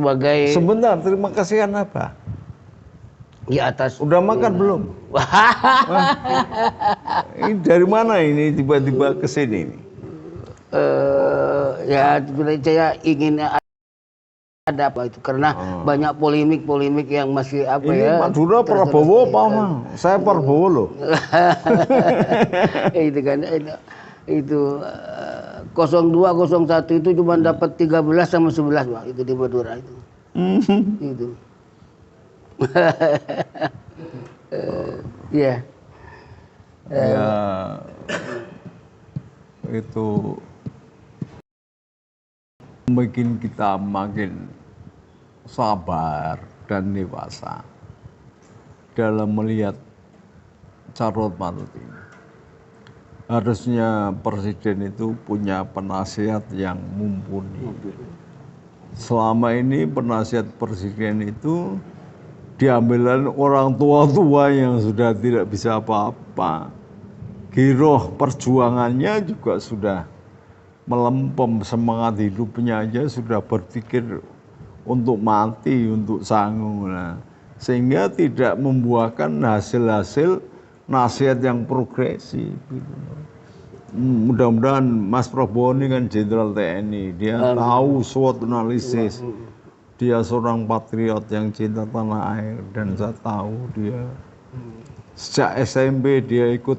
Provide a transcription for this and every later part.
sebagai Sebentar, terima kasih apa? di atas. Udah makan belum? Ini dari mana ini tiba-tiba ke sini ini? Ya saya ingin ada apa itu karena banyak polemik yang masih apa Ini ya. Madura Prabowo apa? Saya Prabowo loh. Itu kan itu 0201 itu cuma dapat 13 sama 11 Bang, itu di Madura itu. Itu. Iya. Ya itu bikin kita makin sabar dan dewasa dalam melihat Charlotte Marut ini. Harusnya presiden itu punya penasihat yang mumpuni. Selama ini penasihat presiden itu diambil orang tua-tua yang sudah tidak bisa apa-apa. Giroh perjuangannya juga sudah melempem, semangat hidupnya aja sudah berpikir untuk mati, untuk sanggup. Nah, sehingga tidak membuahkan hasil-hasil nasihat yang progresif. Mudah-mudahan Mas Prabowo ini kan Jenderal TNI, dia tahu SWOT analisis, dia seorang patriot yang cinta tanah air, dan saya tahu dia sejak SMP dia ikut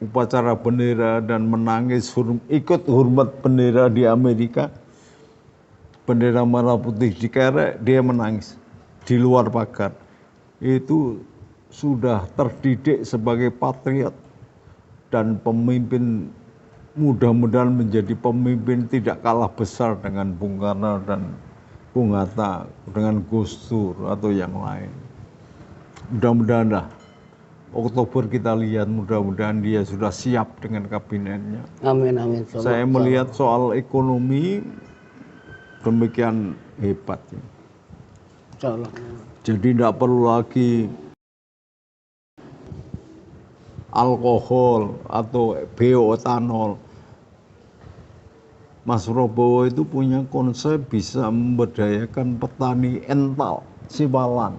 upacara bendera dan menangis ikut hormat bendera di Amerika, bendera merah putih dikerek, dia menangis di luar pagar. Itu sudah terdidik sebagai patriot dan pemimpin, mudah-mudahan menjadi pemimpin tidak kalah besar dengan Bung Karno dan Bung Hatta, dengan Gus Dur atau yang lain. Mudah-mudahan lah Oktober kita lihat, mudah-mudahan dia sudah siap dengan kabinetnya. Amin amin. Saya melihat soal ekonomi demikian hebat. Insyaallah. Jadi tidak perlu lagi alkohol atau bioetanol. Mas Prabowo itu punya konsep bisa memberdayakan petani ental, siwalan,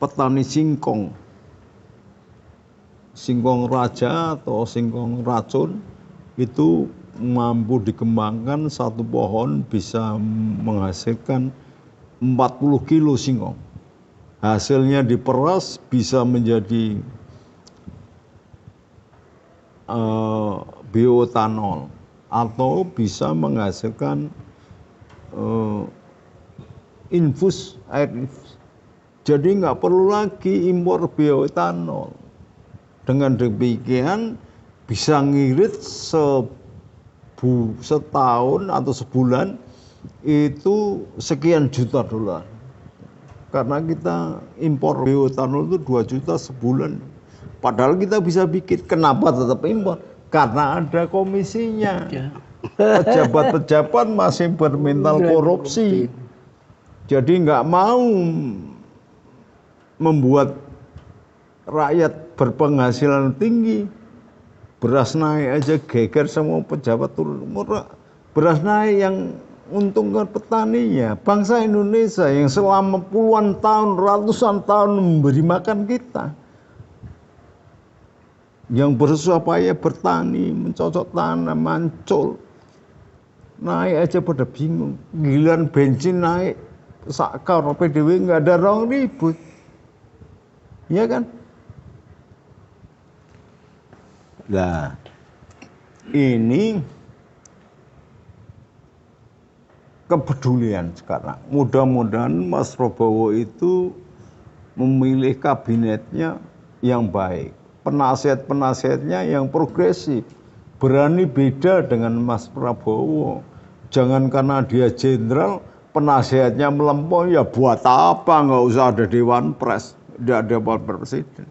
petani singkong, singkong raja atau singkong racun, itu mampu dikembangkan, satu pohon bisa menghasilkan 40 kilo singkong. Hasilnya diperas bisa menjadi bioetanol atau bisa menghasilkan infus, air infus. Jadi nggak perlu lagi impor bioetanol. Dengan demikian bisa ngirit setahun atau sebulan itu sekian juta dolar. Karena kita impor bioetanol itu 2 juta sebulan. Padahal kita bisa bikin. Kenapa tetap impor? Karena ada komisinya. Pejabat-pejabat masih bermental korupsi. Jadi nggak mau membuat rakyat berpenghasilan tinggi. Beras naik aja geger, semua pejabat turun. Beras naik yang untungkan petaninya. Bangsa Indonesia yang selama puluhan tahun, ratusan tahun memberi makan kita, yang bersusah payah bertani, mencocok tanam, mancul, naik aja pada bingung. Giliran bensin naik, sakar PDW nggak ada 2.000, ya kan? Nah, ini kepedulian sekarang. Mudah-mudahan Mas Prabowo itu memilih kabinetnya yang baik, penasihat-penasihatnya yang progresif, berani beda dengan Mas Prabowo. Jangan karena dia jenderal, penasihatnya melempem, ya buat apa, nggak usah ada Dewan Pers, tidak ada Dewan Presiden.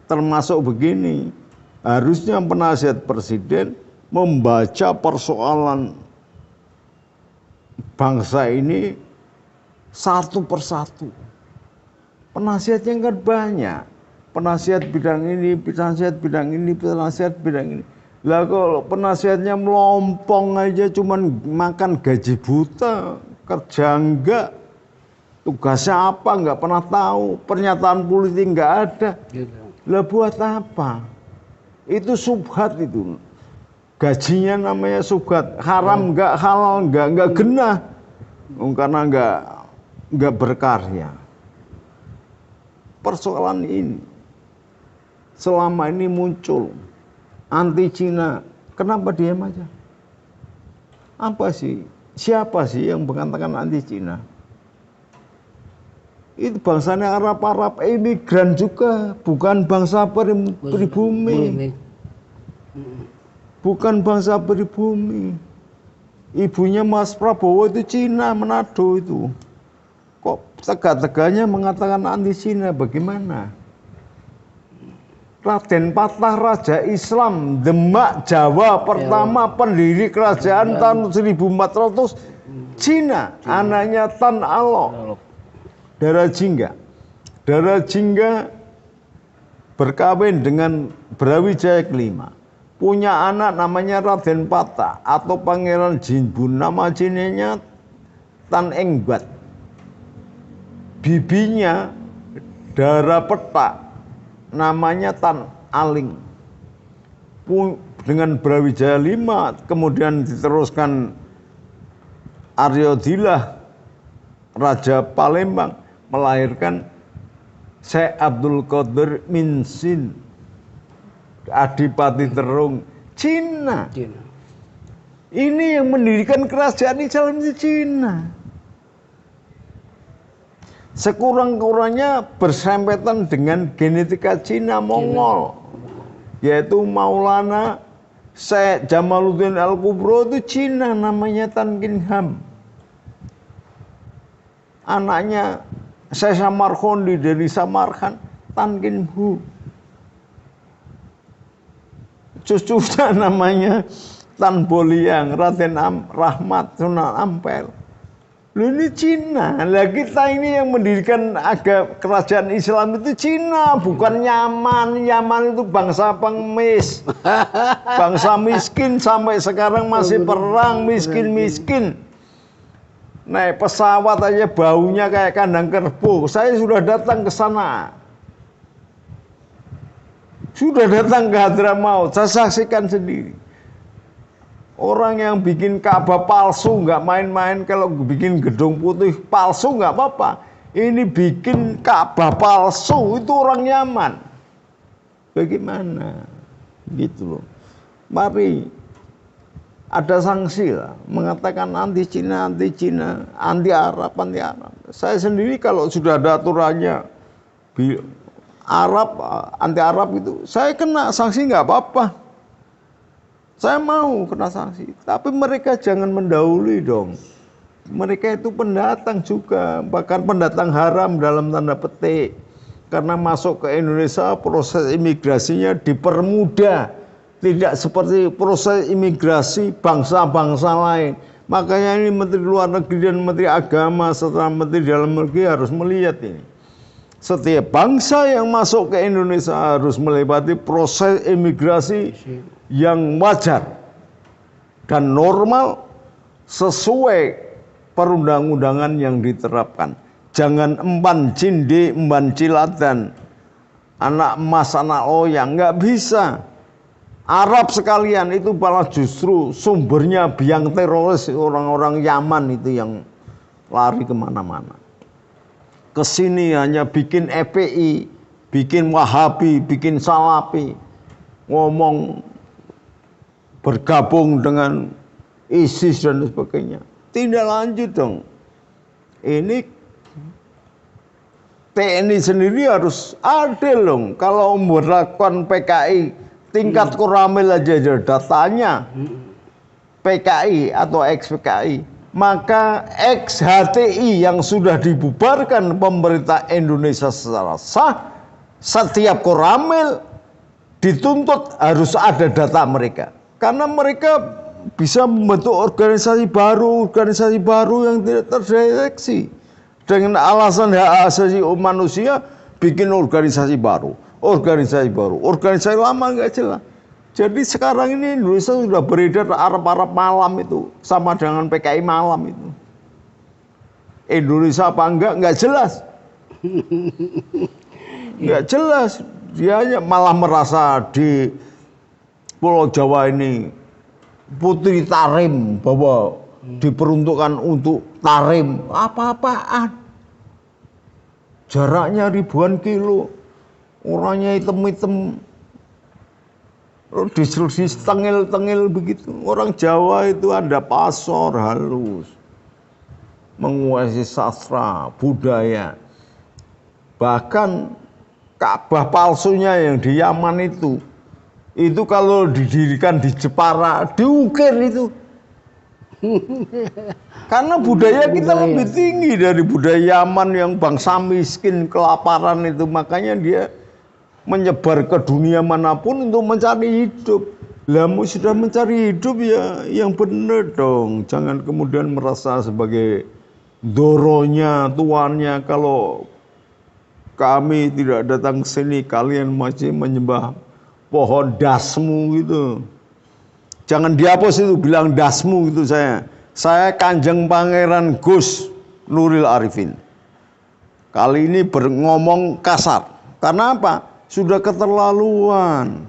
Termasuk begini, harusnya penasihat presiden membaca persoalan bangsa ini satu persatu. Penasihatnya kan banyak. Penasihat bidang ini, penasihat bidang ini, penasihat bidang ini. Lah kalau penasihatnya melompong aja, cuman makan gaji buta, kerja enggak, Tugasnya apa nggak pernah tahu. Pernyataan politik nggak ada. Lah buat apa? Itu subhat itu. Gajinya namanya subhat. Haram nggak, halal nggak genah. Karena nggak berkarya. Persoalan ini selama ini muncul anti Cina. Kenapa diam aja? Apa sih? Siapa sih yang mengatakan anti Cina? Itu bangsanya Arab, imigran juga, bukan bangsa pribumi. Bukan bangsa pribumi. Ibunya Mas Prabowo itu Cina, Manado itu. Kok tegak-tegaknya mengatakan anti Cina, bagaimana? Raden Patah, Raja Islam Demak Jawa pertama, pendiri kerajaan tahun 1400, Cina, anaknya Tan Alok, Dara Jingga. Dara Jingga berkawin dengan Brawijaya kelima, punya anak namanya Raden Patah atau Pangeran Jinbun, nama Cinanya Tan Engbat. Bibinya Dara Petak, namanya Tan Aling. Dengan Brawijaya 5, kemudian diteruskan Aryodhillah, Raja Palembang, melahirkan Syekh Abdul Qadir Minsin, Adipati Terung, Cina. Ini yang mendirikan kerajaan Islam di Cina. Sekurang-kurangnya bersempetan dengan genetika Cina Mongol, yaitu Maulana Syekh Jamaluddin Al-Kubro itu Cina, namanya Tan Kin Ham. Anaknya Syekh Samarkandi dari Samarkand, Tan Kin Hu. Cucunya namanya Tan Boliang, Raden Rahmat, Sunan Ampel. Ini Cina. Lah kita ini yang mendirikan kerajaan Islam itu Cina, bukan Yaman. Yaman itu bangsa pengemis, bangsa miskin, sampai sekarang masih perang, miskin. Naik pesawat aja baunya kayak kandang kerbau. Saya sudah datang ke sana. Sudah datang ke Hadramaut, saya saksikan sendiri. Orang yang bikin Ka'bah palsu nggak main-main, kalau bikin gedung putih palsu nggak apa-apa. Ini bikin Ka'bah palsu, itu orang Yaman. Bagaimana? Gitu loh. Mari ada sanksi lah, mengatakan anti Cina, anti Arab. Saya sendiri kalau sudah ada aturannya Arab, anti Arab itu, saya kena sanksi nggak apa-apa. Saya mau kena sanksi, tapi mereka jangan mendahului dong. Mereka itu pendatang juga, bahkan pendatang haram dalam tanda petik. Karena masuk ke Indonesia proses imigrasinya dipermudah. Tidak seperti proses imigrasi bangsa-bangsa lain. Makanya ini Menteri Luar Negeri dan Menteri Agama serta Menteri Dalam Negeri harus melihat ini. Setiap bangsa yang masuk ke Indonesia harus melewati proses imigrasi yang wajar dan normal sesuai perundang-undangan yang diterapkan. Jangan emban cindi, emban cilatan, anak emas, anak loyang, nggak bisa. Arab sekalian itu malah justru sumbernya biang teroris, orang-orang Yaman itu yang lari kemana-mana. Kesini hanya bikin FPI, bikin Wahabi, bikin Salafi, ngomong bergabung dengan ISIS dan sebagainya. Tidak lanjut dong. Ini TNI sendiri harus adil dong. Kalau melakukan PKI, tingkat Koramil aja datanya PKI atau ex-PKI, maka ex-HTI yang sudah dibubarkan pemerintah Indonesia secara sah, setiap Koramil dituntut harus ada data mereka. Karena mereka bisa membentuk organisasi baru yang tidak terdeteksi. Dengan alasan hak asasi manusia, bikin organisasi baru. Organisasi lama nggak jelas. Jadi sekarang ini Indonesia sudah beredar Arab malam itu, sama dengan PKI malam itu. Indonesia apa enggak jelas. Enggak jelas. Dia hanya malah merasa di Pulau Jawa ini putri tarim, bahwa diperuntukkan untuk tarim. Apa-apaan. Jaraknya ribuan kilo. Orangnya hitam-hitam. Disrudis tengil-tengil begitu. Orang Jawa itu ada pasor halus. Menguasai sastra, budaya. Bahkan Ka'bah palsunya yang di Yaman itu kalau didirikan di Jepara, diukir itu. Karena budaya kita lebih tinggi dari budaya Yaman yang bangsa miskin, kelaparan itu. Makanya dia menyebar ke dunia manapun untuk mencari hidup. Lamu sudah mencari hidup ya yang benar dong. Jangan kemudian merasa sebagai doronya, tuannya. Kalau kami tidak datang ke sini, kalian masih menyembah pohon dasmu gitu. Jangan dihapus itu, bilang dasmu gitu saya. Saya Kanjeng Pangeran Gus Nuril Arifin. Kali ini ngomong kasar. Karena apa? Sudah keterlaluan.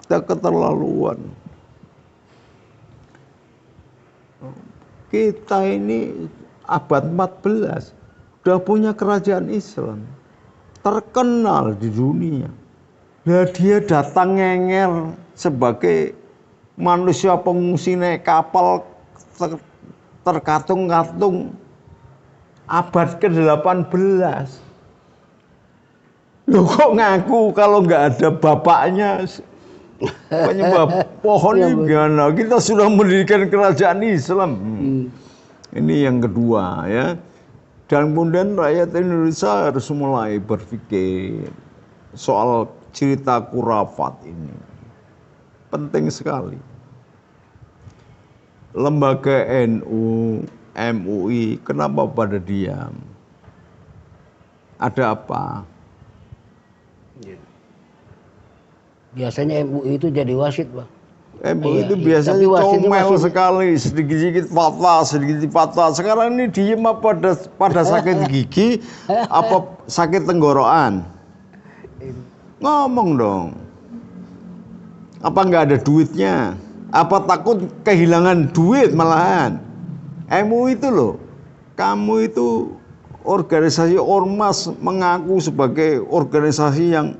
Sudah keterlaluan. Kita ini abad 14 sudah punya kerajaan Islam. Terkenal di dunia. Nah, dia datang ngenger sebagai manusia pengungsi naik kapal terkatung-katung abad ke-18. Loh kok ngaku kalau nggak ada bapaknya penyembah pohon ini gimana? Kita sudah mendirikan kerajaan Islam. Ini yang kedua ya. Dan kemudian rakyat Indonesia harus mulai berpikir soal cerita khurafat ini. Penting sekali. Lembaga NU, MUI, kenapa pada diam? Ada apa? Biasanya MUI itu jadi wasit, Bang. MUI itu biasanya comel sekali, sedikit-sedikit fatwa. Sekarang ini diem apa pada sakit gigi, apa sakit tenggorokan? Ngomong dong. Apa nggak ada duitnya? Apa takut kehilangan duit malahan? MUI itu loh, kamu itu organisasi ormas mengaku sebagai organisasi yang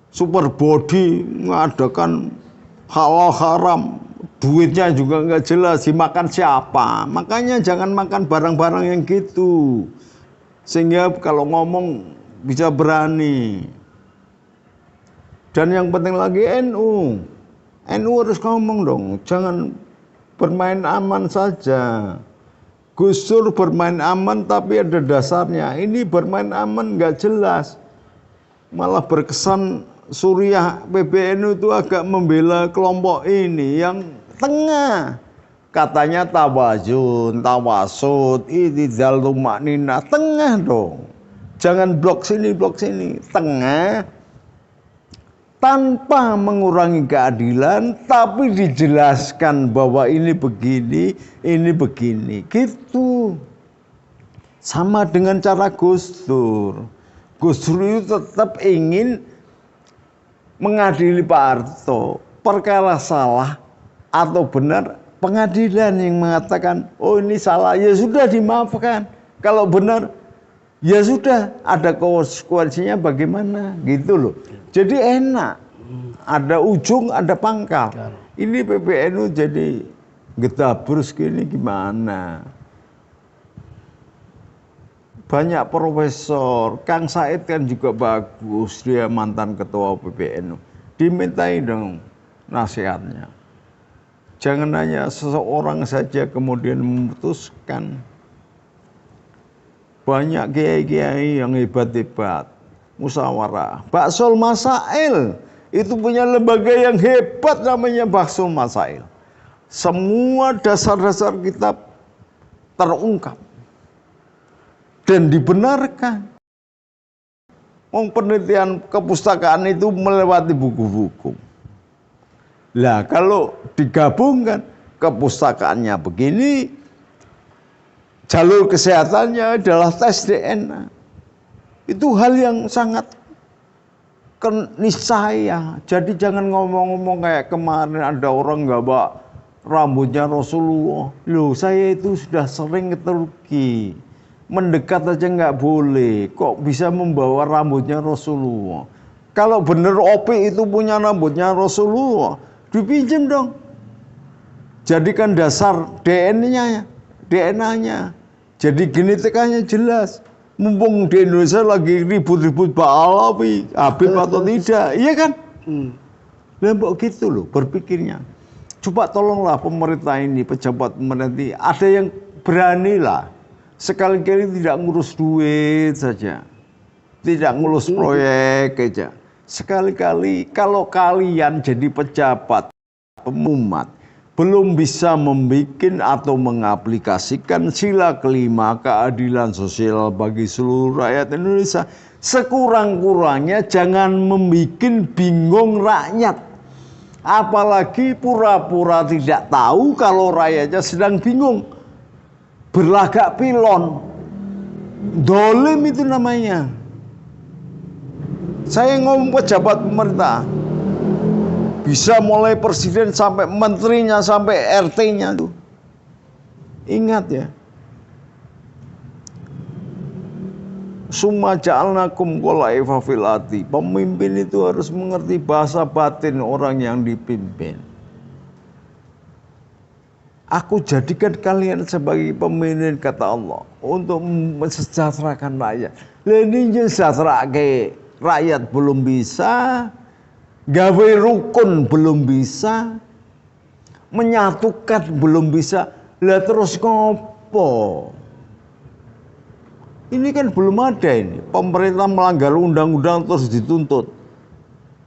super body, mengadakan halal haram, duitnya juga nggak jelas, dimakan siapa. Makanya jangan makan barang-barang yang gitu, sehingga kalau ngomong bisa berani. Dan yang penting lagi NU harus ngomong dong, jangan bermain aman saja. Gus Dur bermain aman tapi ada dasarnya. Ini bermain aman nggak jelas, malah berkesan Suriah PBNU itu agak membela kelompok ini yang tengah. Katanya tawazun, tawasud, itidal tumaknina, tengah dong. Jangan blok sini, tengah. Tanpa mengurangi keadilan, tapi dijelaskan bahwa ini begini, gitu. Sama dengan cara Gus Dur. Gus Dur itu tetap ingin mengadili Pak Harto. Perkara salah atau benar, pengadilan yang mengatakan, oh ini salah, ya sudah dimaafkan. Kalau benar, ya sudah, ada konsekuensinya bagaimana, gitu loh. Jadi enak, ada ujung, ada pangkal. Ini PBNU jadi getabrus gini gimana? Banyak profesor, Kang Said kan juga bagus, dia mantan ketua PBNU. Dimintai dong nasihatnya. Jangan hanya seseorang saja kemudian memutuskan. Banyak kiai-kiai yang hebat-hebat, musyawarah. Baksul Masail, itu punya lembaga yang hebat namanya Baksul Masail. Semua dasar-dasar kitab terungkap dan dibenarkan. Penelitian kepustakaan itu melewati buku-buku. Lah kalau digabungkan, kepustakaannya begini, jalur kesehatannya adalah tes DNA. Itu hal yang sangat niscaya. Jadi jangan ngomong-ngomong kayak kemarin ada orang nggak bawa rambutnya Rasulullah. Loh, saya itu sudah sering ke Turki. Mendekat aja nggak boleh. Kok bisa membawa rambutnya Rasulullah? Kalau bener Opi itu punya rambutnya Rasulullah, dipinjam dong. Jadikan dasar DNA-nya. Jadi genetikanya jelas. Mumpung di Indonesia lagi ribut-ribut Pak Habib atau tidak, iya kan? Lembok gitu loh berpikirnya. Coba tolonglah pemerintah ini, pejabat pemerintah, ada yang beranilah. Sekali-kali tidak ngurus duit saja. Tidak ngurus proyek aja. Sekali-kali kalau kalian jadi pejabat, pemumat, belum bisa membuat atau mengaplikasikan sila kelima keadilan sosial bagi seluruh rakyat Indonesia, sekurang-kurangnya jangan membuat bingung rakyat. Apalagi pura-pura tidak tahu kalau rakyatnya sedang bingung. Berlagak pilon. Dolim itu namanya. Saya ngomong pejabat pemerintah. Bisa mulai presiden sampai menterinya sampai RT-nya tuh. Ingat ya. Summa ja'alnakum khulaifa fil ardi. Pemimpin itu harus mengerti bahasa batin orang yang dipimpin. Aku jadikan kalian sebagai pemimpin, kata Allah, untuk mensejahterakan rakyat. Ini sejahterakan rakyat belum bisa, gawe rukun belum bisa, menyatukan belum bisa. Lah terus ngopo? Ini kan belum ada ini. Pemerintah melanggar undang-undang terus dituntut.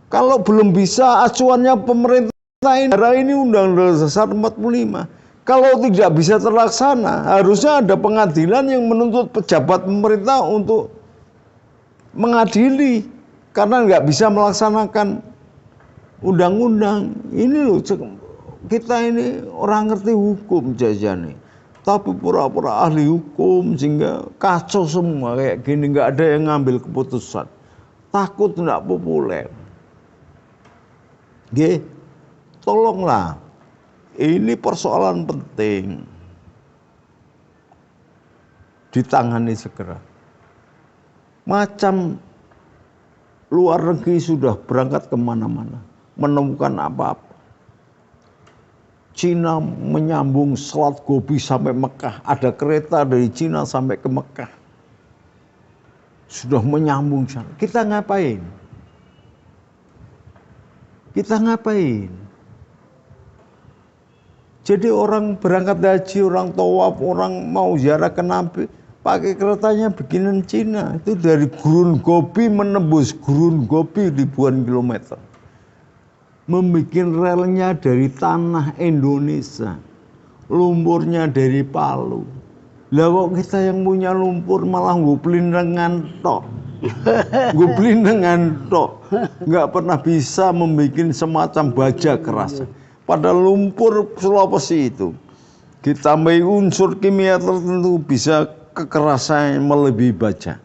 Kalau belum bisa, acuannya pemerintah ini Undang-Undang Dasar 45. Kalau tidak bisa terlaksana, harusnya ada pengadilan yang menuntut pejabat pemerintah untuk mengadili karena nggak bisa melaksanakan undang-undang. Ini loh, kita ini orang ngerti hukum jajane, tapi pura-pura ahli hukum sehingga kacau semua kayak gini, nggak ada yang ngambil keputusan, takut nggak populer. Oke, tolonglah. Ini persoalan penting ditangani segera. Macam luar negeri sudah berangkat kemana-mana, menemukan apa-apa. Cina menyambung Selat Gobi sampai Mekah. Ada kereta dari Cina sampai ke Mekah. Sudah menyambung sana. Kita ngapain? Kita ngapain? Jadi orang berangkat haji, orang tawaf, orang mau ziarah ke Nabi, pakai keretanya bikinan Cina. Itu dari Gurun Gobi menembus Gurun Gobi ribuan kilometer. Membuat relnya dari tanah Indonesia. Lumpurnya dari Palu. Lah kok kita yang punya lumpur malah nguplin dengan tok. Nguplin dengan tok. Nggak pernah bisa membuat semacam baja keras. Pada lumpur Sulawesi itu ditambahi unsur kimia tertentu bisa kekerasan melebihi baja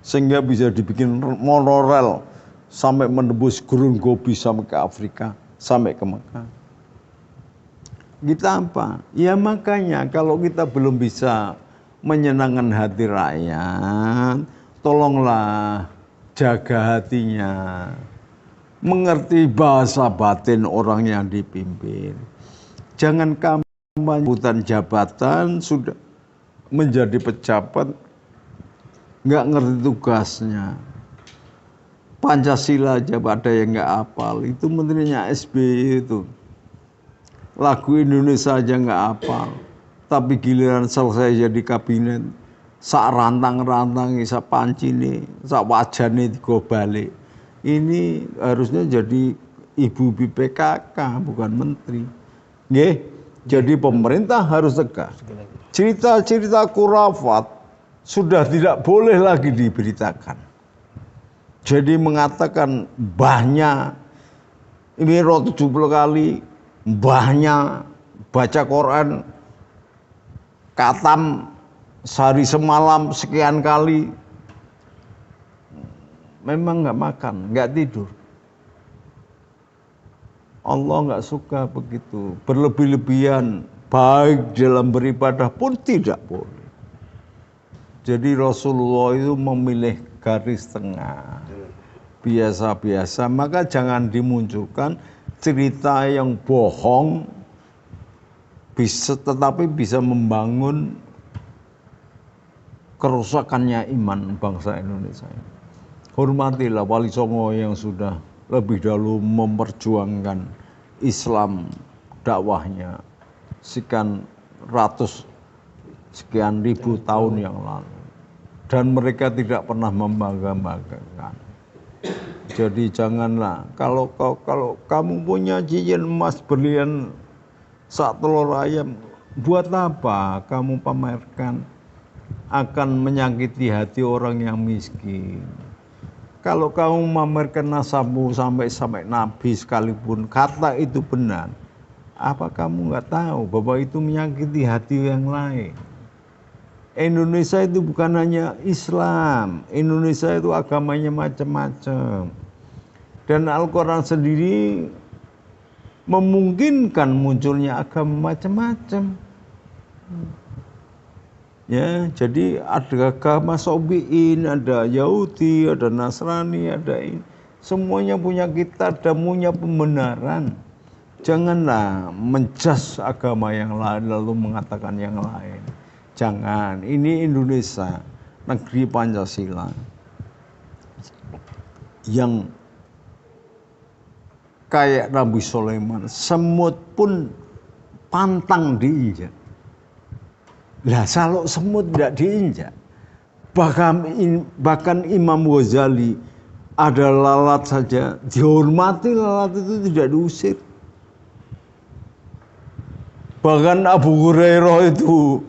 sehingga bisa dibikin monorail sampai menembus Gurun Gobi sampai ke Afrika sampai ke Mekah. Kita apa? Ya makanya kalau kita belum bisa menyenangkan hati rakyat, tolonglah jaga hatinya. Mengerti bahasa batin orang yang dipimpin. Jangan kampanye hutan jabatan sudah menjadi pejabat nggak ngerti tugasnya. Pancasila aja ada yang nggak hafal. Itu menterinya SBY itu. Lagu Indonesia aja nggak hafal. Tapi giliran selesai jadi kabinet, sak rantang-rantang, sak pancine, sak wajane digobalik. Ini harusnya jadi ibu BPKK bukan menteri. Nggih, jadi pemerintah harus tegas. Cerita-cerita khurafat sudah tidak boleh lagi diberitakan. Jadi mengatakan mbahnya ini 70 kali, mbahnya baca Quran, khatam sehari semalam sekian kali, memang nggak makan, nggak tidur. Allah nggak suka begitu, berlebih-lebihan, baik dalam beribadah pun tidak boleh. Jadi Rasulullah itu memilih garis tengah, biasa-biasa, maka jangan dimunculkan cerita yang bohong, tetapi bisa membangun kerusakannya iman bangsa Indonesia. Hormatilah Wali Songo yang sudah lebih dahulu memperjuangkan Islam dakwahnya sekian ribu tahun yang lalu, dan mereka tidak pernah membangga-banggakan. Jadi janganlah kalau kamu punya cincin emas berlian sak telur ayam, buat apa kamu pamerkan? Akan menyakiti hati orang yang miskin. Kalau kamu memamerkan nasabmu sampai Nabi sekalipun kata itu benar, apa kamu nggak tahu bahwa itu menyakiti hati yang lain? Indonesia itu bukan hanya Islam, Indonesia itu agamanya macam-macam. Dan Al-Quran sendiri memungkinkan munculnya agama macam-macam. Ya, jadi ada agama Sobiin, ada Yahudi, ada Nasrani, ada ini. Semuanya punya kitab dan punya pembenaran. Janganlah menjas agama yang lain lalu mengatakan yang lain. Jangan. Ini Indonesia, negeri Pancasila, yang kayak Nabi Sulaiman, semut pun pantang diinjak. Lah kalau semut tidak diinjak, bahkan Imam Ghazali ada lalat saja dihormati, lalat itu tidak diusir. Bahkan Abu Hurairah itu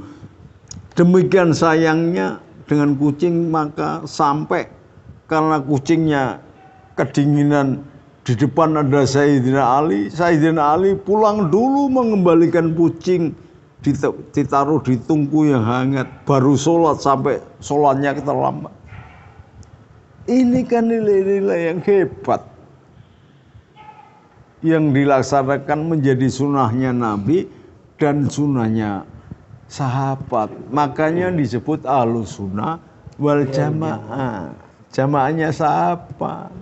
demikian sayangnya dengan kucing, maka sampai karena kucingnya kedinginan, di depan ada Sayyidina Ali pulang dulu mengembalikan kucing, ditaruh di tungku yang hangat, baru sholat sampai sholatnya terlambat. Ini kan nilai-nilai yang hebat yang dilaksanakan menjadi sunnahnya Nabi dan sunnahnya sahabat. Makanya disebut Ahlus Sunnah wal Jamaah. Jamaahnya sahabat,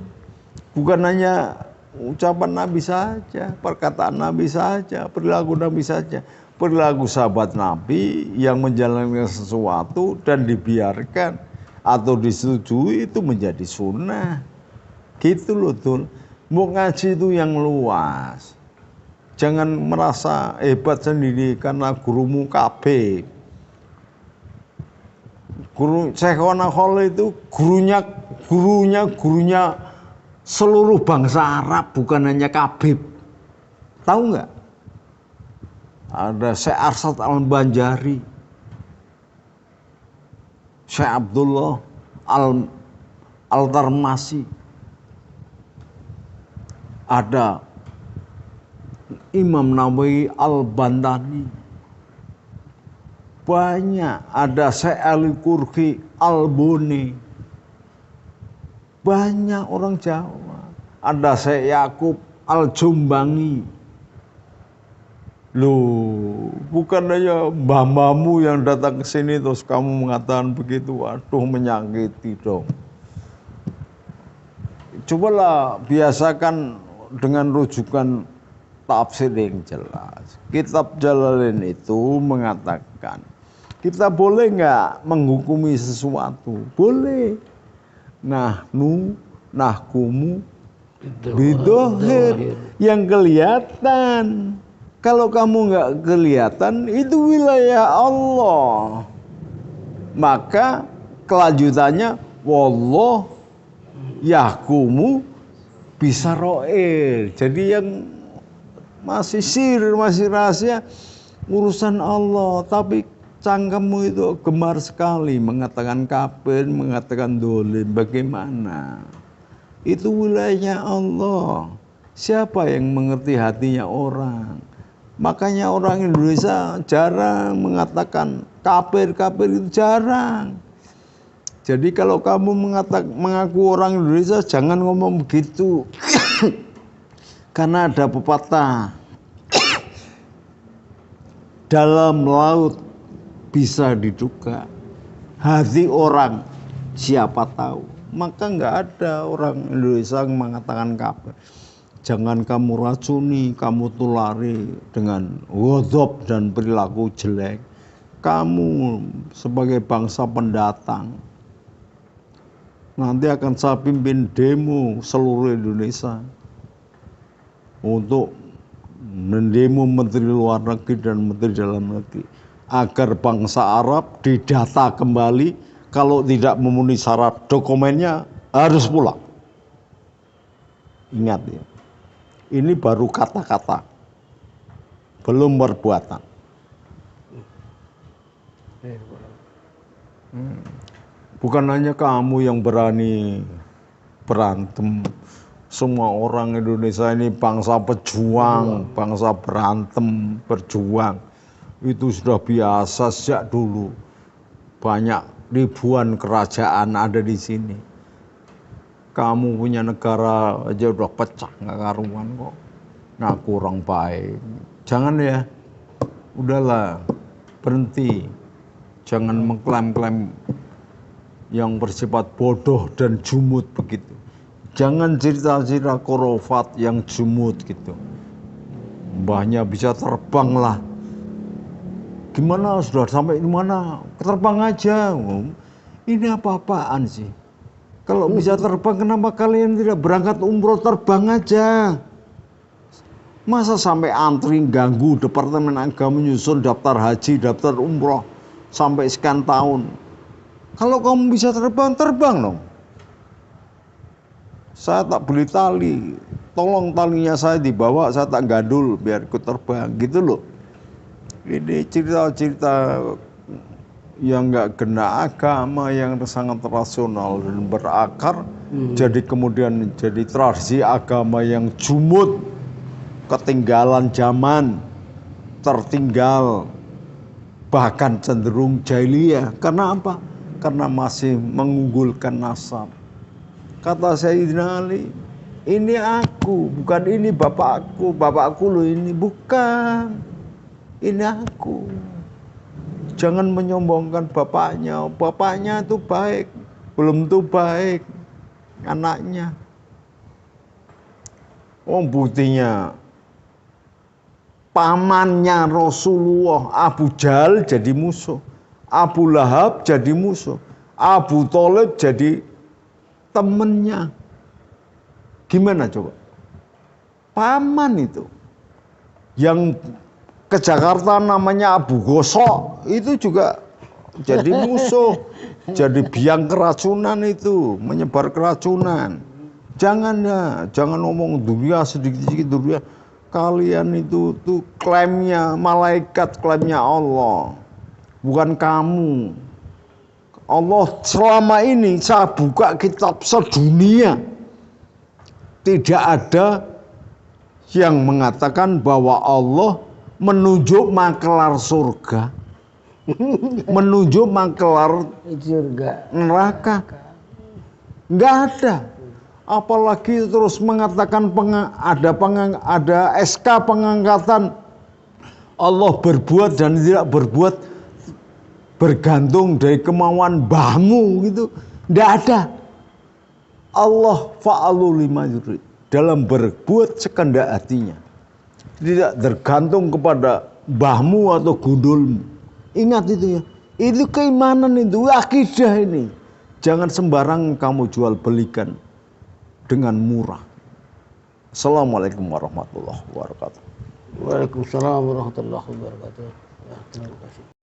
bukan hanya ucapan Nabi saja, perkataan Nabi saja, perilaku Nabi saja. Perilaku sahabat Nabi yang menjalankan sesuatu dan dibiarkan atau disetujui itu menjadi sunnah. Gitu loh tuh. Mau ngaji itu yang luas. Jangan merasa hebat sendiri karena gurumu KB. Guru Syekhona Khol itu gurunya seluruh bangsa Arab, bukan hanya Kabib. Tahu nggak? Ada Syekh Arsyad Al-Banjari, Syekh Abdullah Al-Tarmasi, ada Imam Nawawi Al-Bantani, banyak, ada Syekh Ali Kurki Al-Buni, banyak orang Jawa, ada Syekh Yakub Al-Jumbangi. Loh, bukan hanya mbah-mbahmu yang datang ke sini terus kamu mengatakan begitu, aduh menyakiti dong. Cobalah biasakan dengan rujukan tafsir yang jelas. Kitab Jalalain itu mengatakan, kita boleh nggak menghukumi sesuatu? Boleh. Nahkumu bidohir, yang kelihatan. Kalau kamu nggak kelihatan, itu wilayah Allah. Maka kelanjutannya, wallah yahkumu bisarair. Jadi yang masih sir, masih rahasia, urusan Allah. Tapi cangkemmu itu gemar sekali mengatakan kafir, mengatakan dolim. Bagaimana? Itu wilayahnya Allah. Siapa yang mengerti hatinya orang? Makanya orang Indonesia jarang mengatakan kafir itu jarang. Jadi kalau kamu mengaku orang Indonesia jangan ngomong begitu. Karena ada pepatah, dalam laut bisa diduga, hati orang siapa tahu. Maka nggak ada orang Indonesia yang mengatakan kafir. Jangan kamu racuni, kamu tulari dengan ghadab dan perilaku jelek. Kamu sebagai bangsa pendatang, nanti akan saya pimpin demo seluruh Indonesia untuk mendemo Menteri Luar Negeri dan Menteri Dalam Negeri agar bangsa Arab didata kembali, kalau tidak memenuhi syarat dokumennya harus pulang. Ingat ya, ini baru kata-kata, belum perbuatan. Bukan hanya kamu yang berani berantem. Semua orang Indonesia ini bangsa pejuang, bangsa berantem, berjuang. Itu sudah biasa sejak dulu. Banyak ribuan kerajaan ada di sini. Kamu punya negara aja udah pecah, nggak karuan kok. Ngaku orang baik. Jangan ya, udahlah, berhenti. Jangan mengklaim-klaim yang bersifat bodoh dan jumut begitu. Jangan cerita-cerita khurafat yang jumut gitu. Mbahnya bisa terbang lah. Gimana sudah sampai di mana? Terbang aja. Ini apa-apaan sih? Kalau bisa terbang, kenapa kalian tidak berangkat umroh, terbang aja? Masa sampai antri ganggu Departemen Agama menyusun daftar haji, daftar umroh sampai sekian tahun? Kalau kamu bisa terbang, terbang dong. Saya tak beli tali, tolong talinya saya dibawa, saya tak gandul biar ikut terbang, gitu loh. Ini cerita-cerita yang nggak kena agama, yang sangat rasional dan berakar, jadi kemudian jadi tradisi agama yang jumut, ketinggalan zaman, tertinggal, bahkan cenderung jahiliyah. Karena apa? Karena masih mengunggulkan nasab. Kata Sayyidina Ali, ini aku, bukan ini bapakku loh ini, bukan. Ini aku. Jangan menyombongkan bapaknya itu baik, belum tentu baik anaknya. Oh buktinya, pamannya Rasulullah Abu Jahal jadi musuh, Abu Lahab jadi musuh, Abu Thalib jadi temennya. Gimana coba? Paman itu. Yang ke Jakarta namanya Abu Gosok itu juga jadi musuh. Jadi biang keracunan itu, menyebar keracunan. Jangan ngomong dunia sedikit-sedikit dunia. Kalian itu tuh klaimnya malaikat, klaimnya Allah. Bukan kamu. Allah selama ini saya buka kitab sedunia, tidak ada yang mengatakan bahwa Allah menunjuk makelar surga, menunjuk makelar surga, neraka. Nggak ada. Apalagi terus mengatakan ada SK pengangkatan. Allah berbuat dan tidak berbuat bergantung dari kemauan mbahmu gitu. Nggak ada. Allah fa'alu lima yurid, dalam berbuat sekehendak hatinya. Tidak tergantung kepada mbahmu atau gundulmu. Ingat itu ya. Itu keimanan, itu akidah ini. Jangan sembarang kamu jual belikan dengan murah. Assalamualaikum warahmatullahi wabarakatuh. Waalaikumsalam warahmatullahi wabarakatuh. Ya, terima kasih.